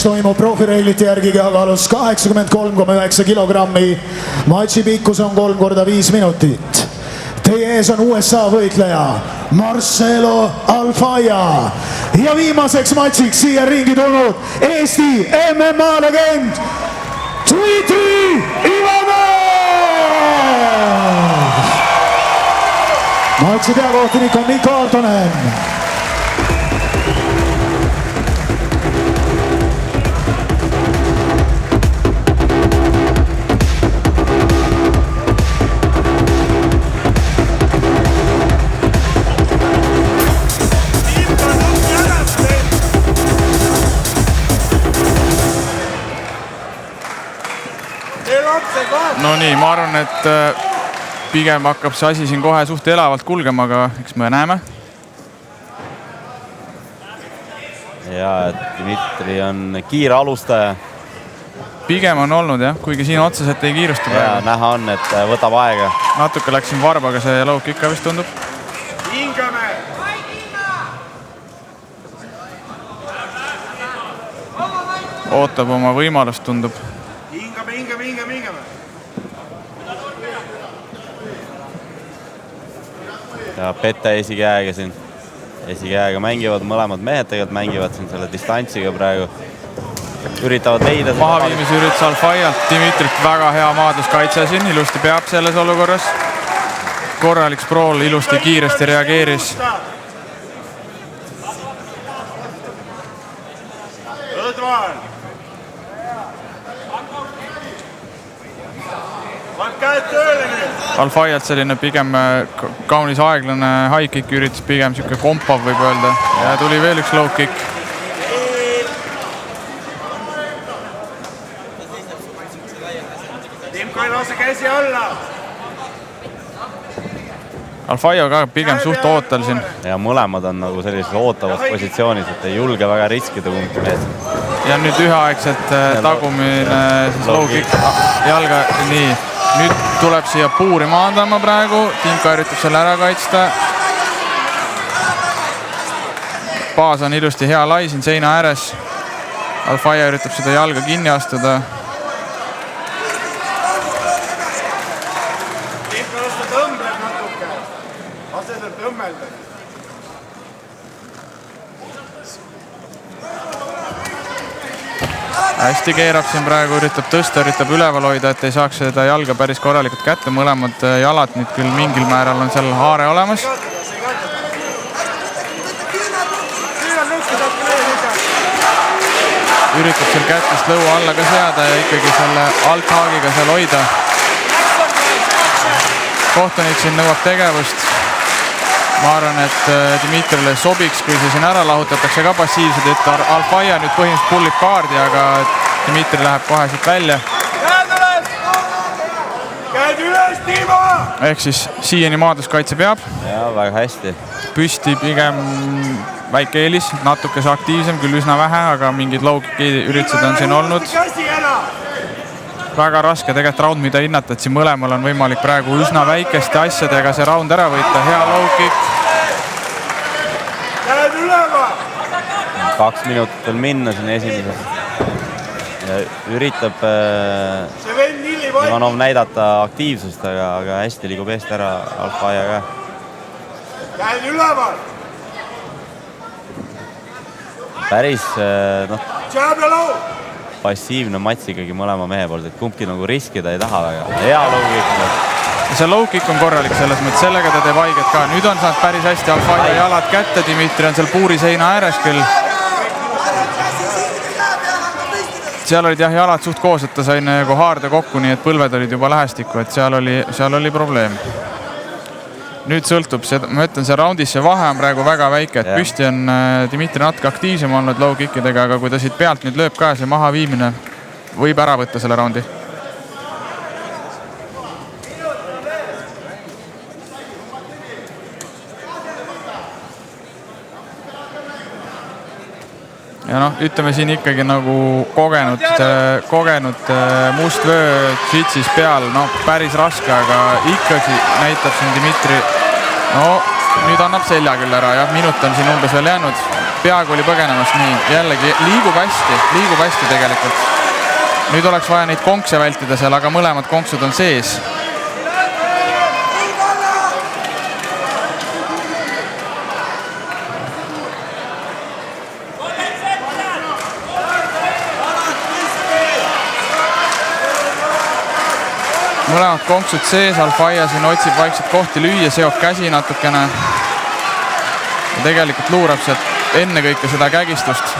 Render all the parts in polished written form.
Toimub profireilite järgi kehakaalus 83,9 kilogrammi. Matši pikkus on 3 × 5 minutit. Teie ees on USA võitleja Marcelo Alfaya ja viimaseks matšiks siia ringi tulnud Eesti MMA legend Dmitri Ivanov. Matši peakohtunik on Mikko Aaltonen. No nii, ma arvan, et pigem hakkab see asi siin kohe suht elavalt kulgema, aga eks me näeme. Ja, et Dmitri on kiire alustaja. Pigem on olnud jah, kuigi siin otseselt ei kiirusta praegu. Ja, näha on, et võtab aega. Natuke läksin varbaga, see low kick vist tundub. Hingame! Ootab oma võimalust, tundub. Hingame! Ja Pete esikäega siin. Esikäega mängivad mõlemad mehed, tegelikult mängivad siin selle distantsiga praegu. Üritavad leida. Mahaviimise üritus Alfayalt. Dmitrit väga hea maadluskaitse siin. Ilusti peab selles olukorras. Korralik sprool, ilusti kiiresti reageeris. Õdvan! Pann käed tööle nüüd! Alfayalt selline pigem kaunis aeglane high kick üritus, pigem siuke kompav võib öelda. Ja tuli veel üks low kick. Timko ei lase käsi alla! Alfaya ka pigem suht ootel siin. Ja mõlemad on nagu sellises ootavas positsioonis, et ei julge väga riskida kumbki mees. Ja nüüd üheaegselt tagumine low kick jalga, nii. Nüüd tuleb siia puuri maandama praegu. Timko üritab selle ära kaitsta. Baas on ilusti hea lai siin seina ääres. Alfaya üritab seda jalga kinni astuda. Timko lasta tõmbleb natuke. Asedab tõmmelda. Hästi keerab siin praegu, üritab tõsta, üritab üleval hoida, et ei saaks seda jalga päris korralikult kätte. Mõlemad jalad nüüd küll mingil määral on seal haare olemas. Üritab seal kättest lõua alla ka seada ja ikkagi selle althaagiga seal hoida. Kohtunik siin nõuab tegevust. Ma arvan, et Dmitrile sobiks, kui see siin ära lahutatakse ka passiivsed, et Alfaya nüüd põhimõtteliselt pullib kaardi, aga Dmitri läheb kohe siit välja. Käed üles, Timo! Ehk siis siiani maadluskaitse peab. Ja, väga hästi. Püsti pigem väike eelis, natukese aktiivsem, küll üsna vähe, aga mingid low kick üritused on siin olnud. Väga raske tegelikult round, mida hinnata, et siin mõlemal on võimalik praegu üsna väikeste asjadega see round ära võita. Hea low kick. Käed ülema! 2 minutit on minna siin esimeses. Ja üritab Ivanov näidata aktiivsust, aga hästi liigub eest ära Alfaya ka. Käed üleval! Päris Jab ja low! passiivne mats ikkagi mõlema mehe poolt, et kumbki nagu riskida ei taha väga. Hea low kick. See low kick on korralik selles mõttes, sellega ta teeb haiget ka. Nüüd on saanud päris hästi Alfaya jalad kätte, Dmitri on seal puuri seina ääres küll. Seal olid jah jalad suht koos, et ta sai nagu haarde kokku, nii et põlved olid juba lähestikku, et seal oli probleem. Nüüd sõltub, ma ütlen, see roundis see vahe on praegu väga väike, et püsti on Dmitri natuke aktiivsem olnud low kickidega, aga kui ta siit pealt nüüd lööb ka, see maha viimine võib ära võtta selle roundi. Ja noh, ütleme siin ikkagi nagu kogenud mustvöö jitsis peal, no päris raske, aga ikkagi näitab siin Dmitri, no nüüd annab selja küll ära, jah, minut on siin umbes veel jäänud. peaaegu oli põgenemas, nii, jällegi liigub hästi tegelikult. Nüüd oleks vaja neid konkse vältida seal, aga mõlemad konksud on sees. Mõlemad konksud sees, Alfaia siin otsib vaikselt kohti lüüa, seob käsi natukene. Ja tegelikult luurab sealt enne kõike seda kägistust.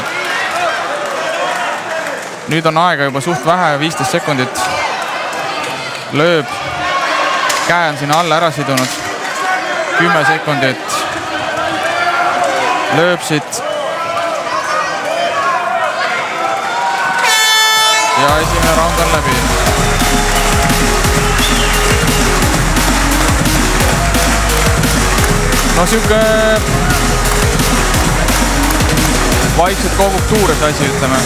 Nüüd on aega juba suht vähe, 15 sekundit. Lööb. Käe on sinna alla ära sidunud. 10 sekundit. Lööb siit. Ja esimene round on läbi. No siuke vaikselt kogub tuure see asi, ütleme.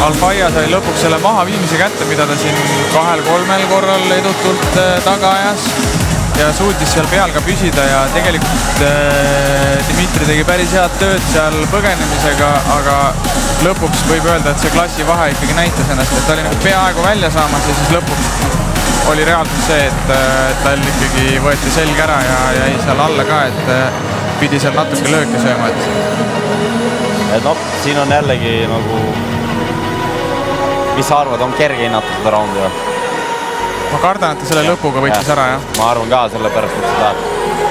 Alfaia sai lõpuks selle mahaviimise kätte, mida ta siin 2-3 korral edutult taga ajas ja suutis seal peal ka püsida ja tegelikult Dmitri tegi päris head tööd seal põgenemisega, aga lõpuks võib öelda, et see klassi vahe ikkagi näitas ennast, et ta oli nagu peaaegu välja saamas ja siis lõpuks oli reaalselt see, et tal ikkagi võeti selg ära ja jäi seal alla ka, et pidi seal natuke lööke sööma. Et no, siin on jällegi nagu, mis sa arvad, on kerge hinnata seda raundi või? Ma kardan, et ta selle lõpuga võitis ära, jah. Ma arvan ka sellepärast, et seda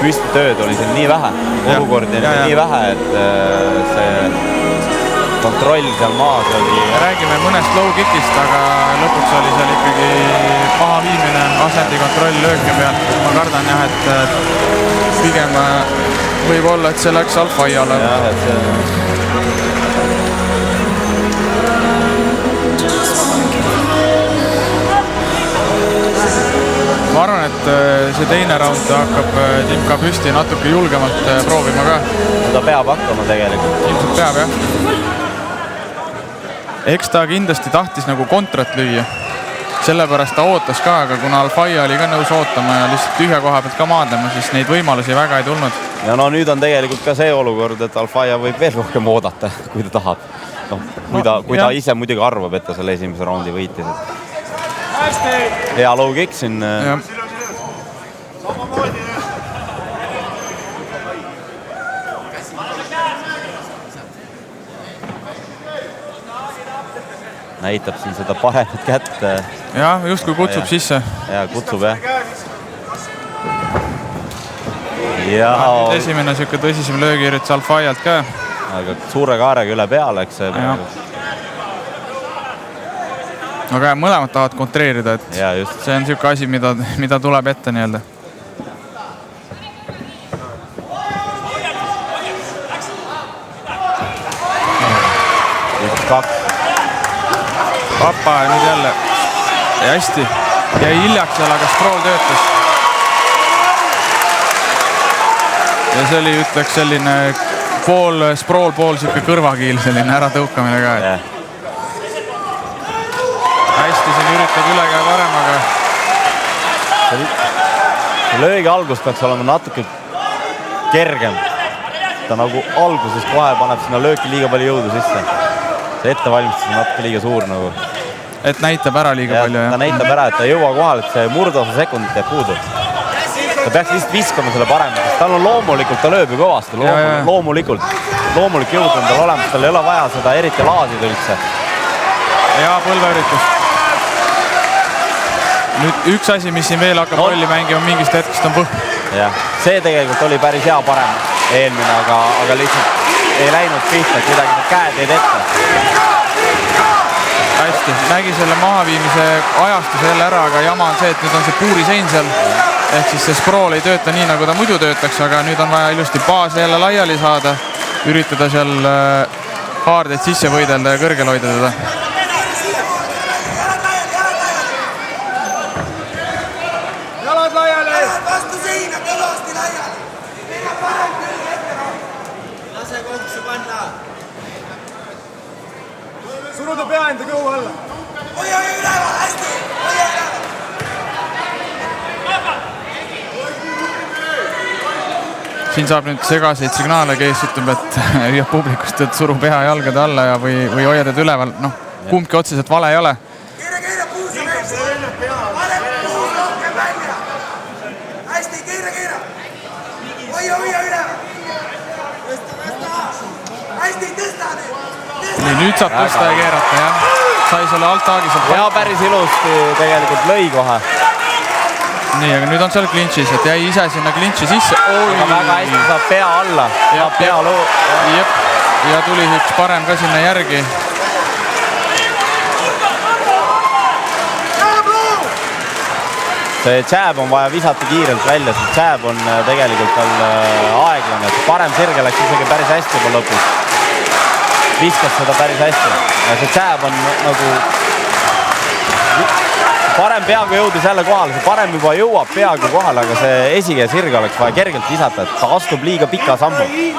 püstitööd oli siin nii vähe, olukordi oli nii vähe, et see kontroll seal maas oli... Räägime mõnest low kickist, aga lõpuks oli seal ikkagi paha viimine, asendi kontroll lööke pealt. Ma kardan jah, et pigem võib olla, et see läks Alfaiale. Jah, et see... Ma arvan, et see teine round hakkab Timka püsti natuke julgemalt proovima ka. Ta peab hakkama tegelikult. Ilmselt peab, jah. Eks ta kindlasti tahtis nagu kontrat lüüa. Sellepärast ta ootas ka, aga kuna Alfaia oli ka nõus ootama ja lihtsalt tühja koha pealt ka maadlema, siis neid võimalusi väga ei tulnud. Ja no nüüd on tegelikult ka see olukord, et Alfaia võib veel rohkem oodata, kui ta tahab. No, kui ta ise muidugi arvab, et ta selle esimese raundi võitis. Hea low kick siin. Näitab siin seda paremat kätt. Jah, just kui kutsub sisse. Ja, kutsub, jah. Esimene siuke tõsisem löögiüritus Alfaialt ka. Aga suure kaarega üle peale, eks see. Aga mõlemad tahavad kontreerida, et ja, just. See on siuke asi, mida tuleb ette nii-öelda. Papa nüüd jälle ja hästi jäi hiljaks seal, aga Sproul töötas. Ja see oli, ütleks, selline pool Sproul, pool siuke kõrvakiil, selline äratõukamine ka. Hästi siin üritab üle käe varem, aga löögi algus peaks olema natuke kergem. Ta nagu alguses kohe paneb sinna lööki liiga palju jõudu sisse. See ettevalmistus on natuke liiga suur nagu. Et näitab ära liiga palju, jah? Ta näitab ära, et ta ei jõua kohal, et see murdosa sekundit jääb puudu. Ta peaks lihtsalt viskama selle paremaks. Tal on loomulikult, ta lööb ju kõvasti. Loomulik jõud on tal olemas. Tal ei ole vaja seda eriti laasida üldse. Ja põlveüritus. Nüüd üks asi, mis siin veel hakkab rolli mängima mingist hetkest on põh. Jah, see tegelikult oli päris hea parem eelmine, aga lihtsalt ei läinud pihta, et midagi need käed ei ette. Hästi, nägi selle mahaviimise ajastuse jälle ära, aga jama on see, et nüüd on see puurisein seal. Ehk siis see Sproul ei tööta nii, nagu ta muidu töötaks, aga nüüd on vaja ilusti baase jälle laiali saada. Üritada seal haardeid sisse võidelda ja kõrgel hoida teda. Jalad laiali! Jalad vastu seina, kõvasti laiali! Lase konksu panna! Suruda pea enda kõhu alla. Hoia üleval, hästi! Hoia üleval! siin saab nüüd segaseid signaale, kes ütleb, et hüüab publikust, et suru pea jalgade alla ja või hoia teda üleval. Noh, kumbki otseselt vale ei ole. Kiire, puusa mees! Pane puus rohkem välja! Hästi, kiire! Hoia üleval! Hästi, tõsta nüüd! Nii, nüüd saab tõsta ja keerata, jah. Sai selle alt-taagi sealt. Ja päris ilusti tegelikult lõi kohe. Nii, aga nüüd on seal klintšis, et jäi ise sinna klintši sisse. Aga väga hästi saab pea alla. Ja tuli üks parem ka sinna järgi. See jääb on vaja visata kiirelt välja, see jääb on tegelikult tal aeglane. Parem sirge läks isegi päris hästi juba lõpus. Viskas seda päris hästi. Ja see jääb on nagu... Parem peaaegu jõudis jälle kohale, see parem juba jõuab peaaegu kohale, aga see esige sirge oleks vaja kergelt visata, et ta astub liiga pika sammu. See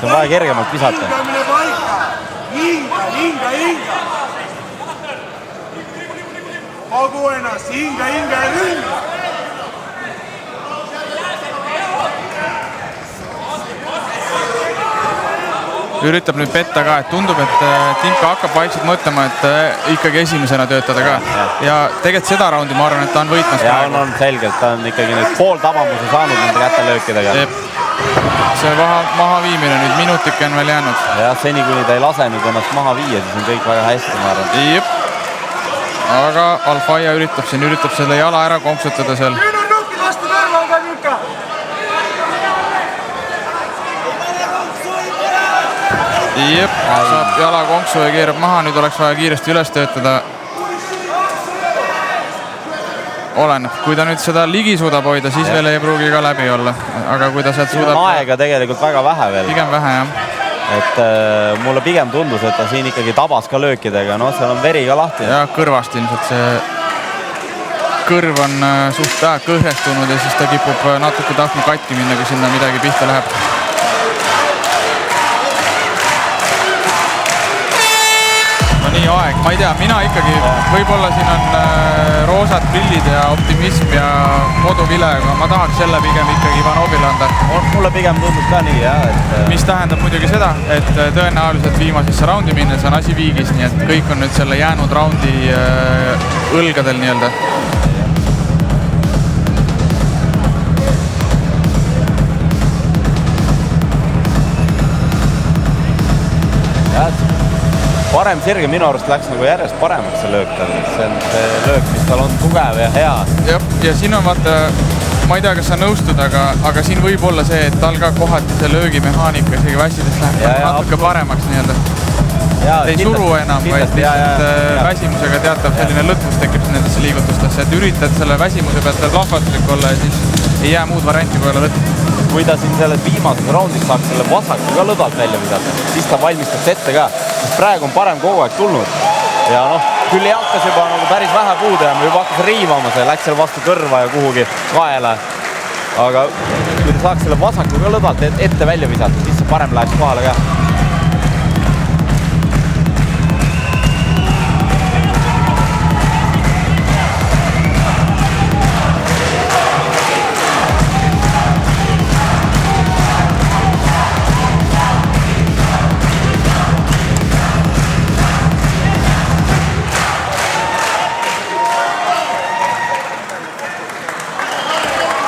on vaja kergemalt visata. Hinga! Kogu ennast, hinga ja rünga! Üritab nüüd petta ka, et tundub, et Timka hakkab vaikselt mõtlema, et ikkagi esimesena töötada ka. Ja tegelikult seda raundi ma arvan, et ta on võitmas. Ja on selgelt, ta on ikkagi nüüd pool tabamuse saanud nende kätelöökidega. See maha viimine nüüd minutike on veel jäänud. Ja seni, kuni ta ei lase nüüd ennast maha viia, siis on kõik väga hästi, ma arvan. Jep. Aga Alfaia üritab selle jala ära konksutada seal. Nüüd on nukid vastu kõrvaga, Timka! Jep, saab jala konksu ja keerab maha, nüüd oleks vaja kiiresti üles töötada. Oleneb, kui ta nüüd seda ligi suudab hoida, siis veel ei pruugi ka läbi olla. Aga kui ta sealt suudab... aega tegelikult väga vähe veel. Pigem vähe, jah. Et mulle pigem tundus, et ta siin ikkagi tabas ka löökidega. No seal on veri ka lahti. Ja kõrvast ilmselt see kõrv on suht kõhrestunud ja siis ta kipub natuke tahtma katki minna, kui sinna midagi pihta läheb. Nii aeg, ma ei tea, mina ikkagi, võib-olla siin on roosad prillid ja optimism ja koduvile, aga ma tahaks selle pigem ikkagi Ivanovile anda. Mulle pigem tundus ka nii, jah. Mis tähendab muidugi seda, et tõenäoliselt viimasesse raundi minnes on asi viigis, nii et kõik on nüüd selle jäänud raundi õlgadel nii-öelda. Parem sirge minu arust läks nagu järjest paremaks see löök tal. See on see löök, mis tal on tugev ja hea. Ja siin on vaata, ma ei tea, kas sa nõustud, aga siin võib olla see, et tal ka kohati see löögimehaanika isegi väsides läheb natuke paremaks nii-öelda. Ei suru enam, vaid lihtsalt väsimusega teatav selline lõtvus tekib nendesse liigutustesse, et üritad selle väsimuse pealt veel plahvatuslik olla ja siis ei jää muud varianti kui olla lõtv. Kui ta siin selles viimases raundis saaks selle vasaku ka lõdvalt välja visata, siis ta valmistaks ette ka. Sest praegu on parem kogu aeg tulnud. Ja noh, küll ei hakkas juba nagu päris vähe puudu ja juba hakkas riivama see, läks seal vastu kõrva ja kuhugi kaela. Aga kui ta saaks selle vasaku ka lõdvalt ette välja visata, siis see parem läheks kohale ka.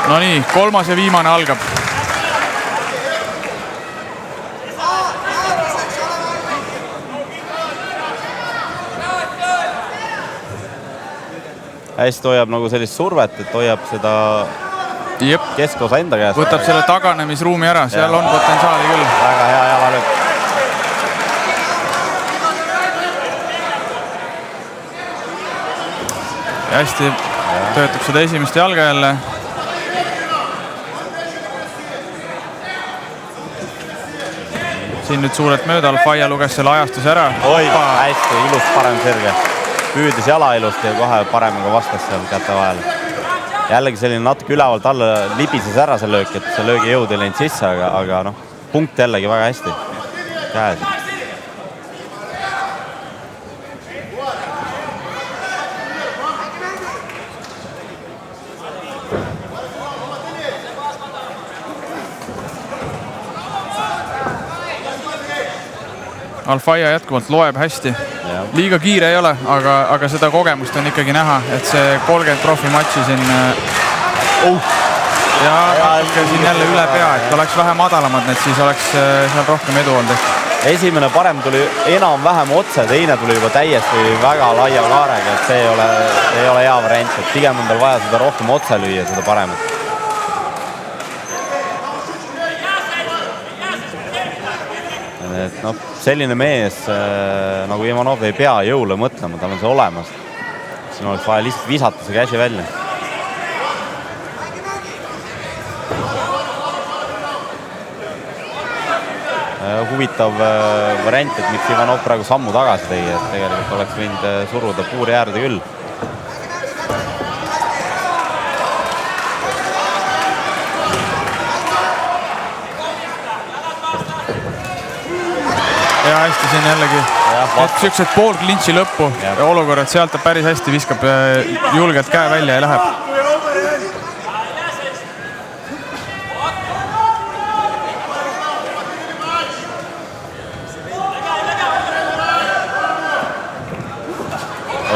No nii, kolmas ja viimane algab. Hästi hoiab nagu sellist survet, et hoiab seda keskosa enda käest. Võtab selle taganemisruumi ära, seal on potentsiaali küll. Väga hea jalalöök. Ja hästi töötab seda esimest jalga jälle. Siin nüüd suurelt mööda Alfaia luges selle ajastuse ära. Oi, hästi, ilus parem sirge. Püüdis jala ilusti ja kohe paremaga vastas seal käte vahel. Jällegi selline natuke ülevalt alla libises ära see löök, et see löögi jõud ei läinud sisse, aga noh, punkt jällegi väga hästi käes. Alfaia jätkuvalt loeb hästi. Liiga kiire ei ole, aga seda kogemust on ikkagi näha, et see 30 profimatši siin ja natuke siin jälle üle pea, et oleks vähe madalamad need, siis oleks seal rohkem edu olnud. Esimene parem tuli enam-vähem otse, teine tuli juba täiesti väga laia kaarega, et see ei ole hea variant, et pigem on tal vaja seda rohkem otse lüüa, seda paremat. Et noh, selline mees nagu Ivanov ei pea jõule mõtlema, tal on see olemas. Siin oleks vaja lihtsalt visata see käsi välja. Huvitav variant, et miks Ivanov praegu sammu tagasi tegi, et tegelikult oleks võinud suruda puuri äärde küll. Ja hästi siin jällegi sellised pool klintsi lõppu ja olukorrad, sealt ta päris hästi viskab julgelt käe välja ja läheb.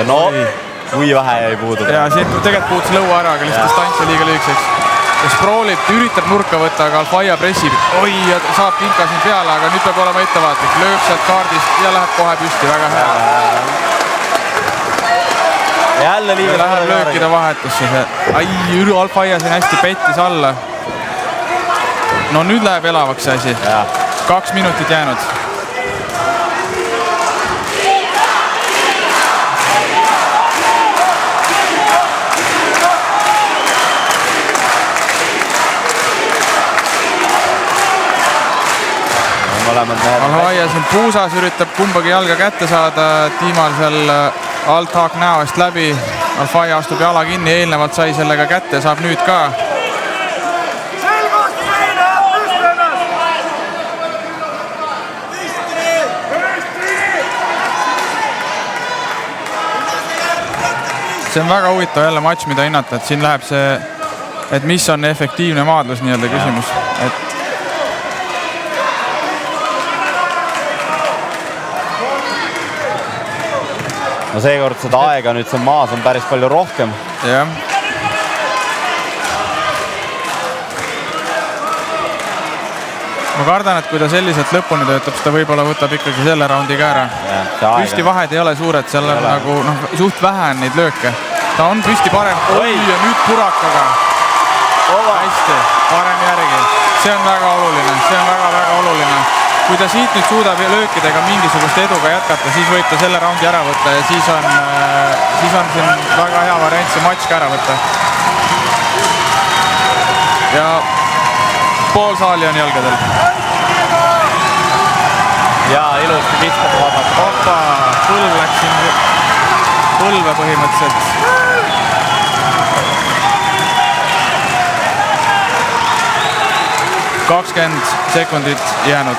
No, kui vähe jäi puudu. Ja siin tegelikult puutus lõua ära, aga lihtsalt distants liiga lühikeseks. Ja Sproolib, üritab nurka võtta, aga Alfaia pressib. Oi, ja saab Pinka siin peale, aga nüüd peab olema ettevaatlik. Lööb sealt kaardist ja läheb kohe püsti, väga hea. Jälle liiga läheb löökide vahetusse see. Ai, Alfaia siin hästi pettis alla. No nüüd läheb elavaks see asi. 2 minutit jäänud. Alfaia siin puusas üritab kumbagi jalga kätte saada, Tiimal seal alt haak näoest läbi. Alfaia astub jala kinni, eelnevalt sai sellega kätte, saab nüüd ka. See on väga huvitav jälle matš, mida hinnata, et siin läheb see, et mis on efektiivne maadlus nii-öelda küsimus. Et no seekord seda aega nüüd see maas on päris palju rohkem. Jah. Ma kardan, et kui ta selliselt lõpuni töötab, siis ta võib-olla võtab ikkagi selle raundi ka ära. Püsti vahed ei ole suured, seal on nagu suht vähe neid lööke. Ta on püsti parem. Oi, ja nüüd purakaga. Hästi, parem järgi. See on väga oluline, see on väga-väga oluline. Kui ta siit nüüd suudab löökidega mingisugust eduga jätkata, siis võib ta selle raundi ära võtta ja siis on siin väga hea variant see matš ka ära võtta. Ja pool saali on jalgadel. Ja ilusti viskab vaadata. Hoppa, põlv läks siin põlve põhimõtteliselt. ...20 sekundit jäänud.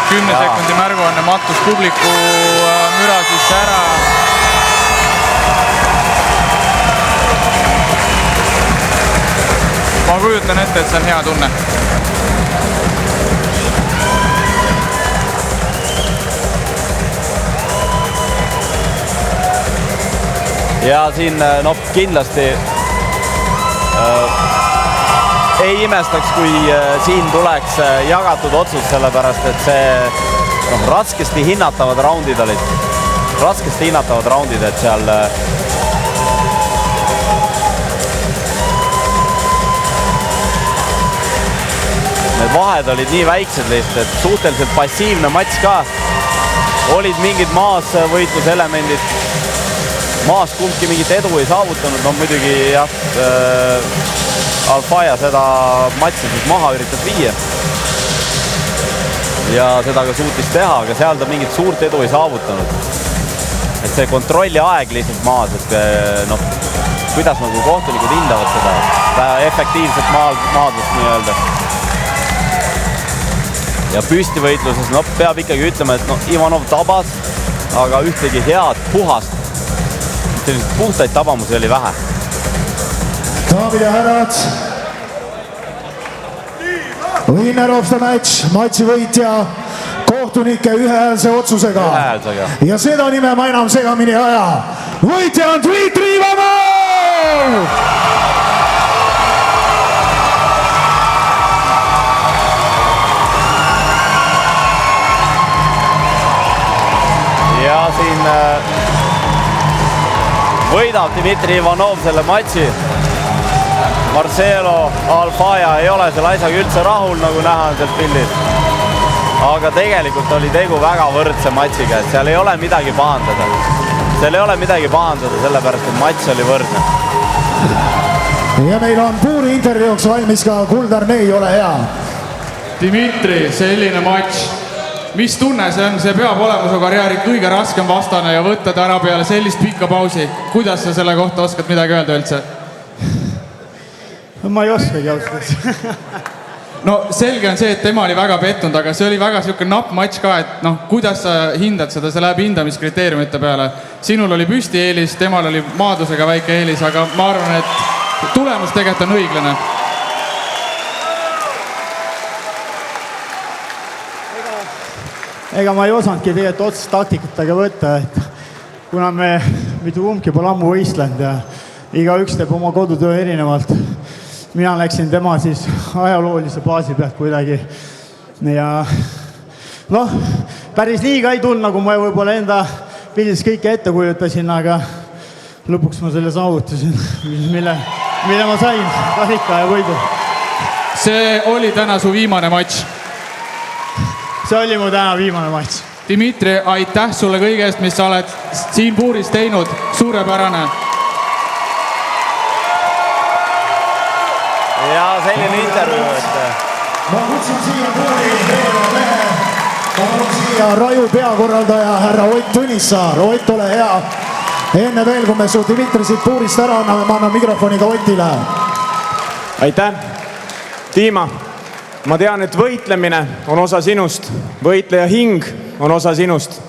Kümne sekundi märguanne mattus publiku müra sisse ära. Ma kujutan ette, et see on hea tunne. Ja siin kindlasti ei imestaks, kui siin tuleks jagatud otsus, sellepärast, et see raskesti hinnatavad raundid olid. Raskesti hinnatavad raundid, et seal need vahed olid nii väiksed lihtsalt, et suhteliselt passiivne matš ka. Olid mingid maas võitluselemendid. Maas kumbki mingit edu ei saavutanud. No muidugi jah, Alfaia seda matši siis maha üritas viia. Ja seda ka suutis teha, aga seal ta mingit suurt edu ei saavutanud. Et see kontrolli aeg lihtsalt maas, et kuidas nagu kohtunikud hindavad seda efektiivset maadlust nii öelda. ja püstivõitluses peab ikkagi ütlema, et Ivanov tabas, aga ühtegi head puhast. Selliseid puhtaid tabamusi oli vähe. Daamid ja härrad, winner of the matši võitja kohtunike ühehäälse otsusega. Ja seda nime ma enam segamini aja. Võitja on Dmitri Ivanov! Ja siin võidab Dmitri Ivanov selle matši. Marcelo Alfaja ei ole selle asjaga üldse rahul, nagu näha on sealt pildis. Aga tegelikult oli tegu väga võrdse matšiga, et seal ei ole midagi pahandada. Seal ei ole midagi pahandada, sellepärast, et matš oli võrdne. Ja meil on puuri intervjuuks valmis ka Kuldar Nei, ole hea. Dmitri, selline matš. Mis tunne see on? See peab olema su karjääri kõige raskem vastane ja võtta ta ära peale sellist pikka pausi. Kuidas sa selle kohta oskad midagi öelda üldse? Ma ei oskagi ausalt. No selge on see, et tema oli väga pettunud, aga see oli väga siuke napp matš ka, et kuidas sa hindad seda, see läheb hindamiskriteeriumite peale. Sinul oli püsti eelis, temal oli maadlusega väike eelis, aga ma arvan, et tulemus tegelikult on õiglane. Ega ma ei osanudki tegelikult otsest taktikatega võtta, et kuna me mitu kumbki pole ammu võistlenud ja iga üks teeb oma kodutöö erinevalt. Mina läksin tema siis ajaloolise baasi pealt kuidagi ja päris nii ka ei tulnud, nagu ma võib-olla enda pildis kõike ette kujutasin, aga lõpuks ma selle saavutasin, mille ma sain karika ja võidu. See oli täna su viimane matš. See oli mu täna viimane matš. Dmitri, aitäh sulle kõige eest, mis sa oled siin puuris teinud. Suurepärane. Ja selline intervjuu, et... Ma kutsun siia puuri Ma kutsun siia Raju peakorraldaja härra Ott Tõnissaar. Ott, ole hea. Enne veel, kui me su Dmitri siit puurist ära anname, ma annan mikrofoni ka Otile. Aitäh. Tiima, ma tean, et võitlemine on osa sinust. Võitleja hing on osa sinust.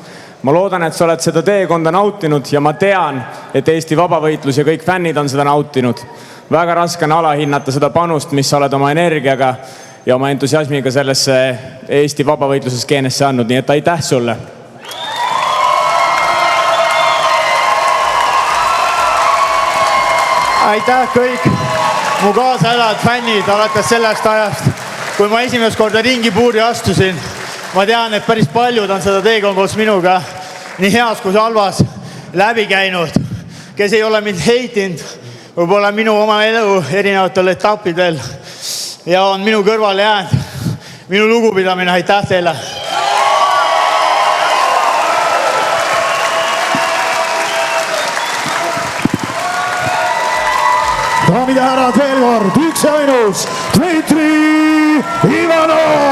Ma loodan, et sa oled seda teekonda nautinud ja ma tean, et Eesti vabavõitlus ja kõik fännid on seda nautinud. Väga raske on alahinnata seda panust, mis sa oled oma energiaga ja oma entusiasmiga sellesse Eesti vabavõitluse skeenesse andnud, nii et aitäh sulle. Aitäh kõik mu kaasaelad fännid alates sellest ajast, kui ma esimest korda ringi puuri astusin. Ma tean, et päris paljud on seda teekond koos minuga nii heas kui halvas läbi käinud, kes ei ole mind heitinud, võib-olla minu oma elu erinevatel etappidel ja on minu kõrval jäänud. Minu lugupidamine, aitäh teile. Daamid ja härrad, veel kord, üks ja ainus Dmitri Ivanov!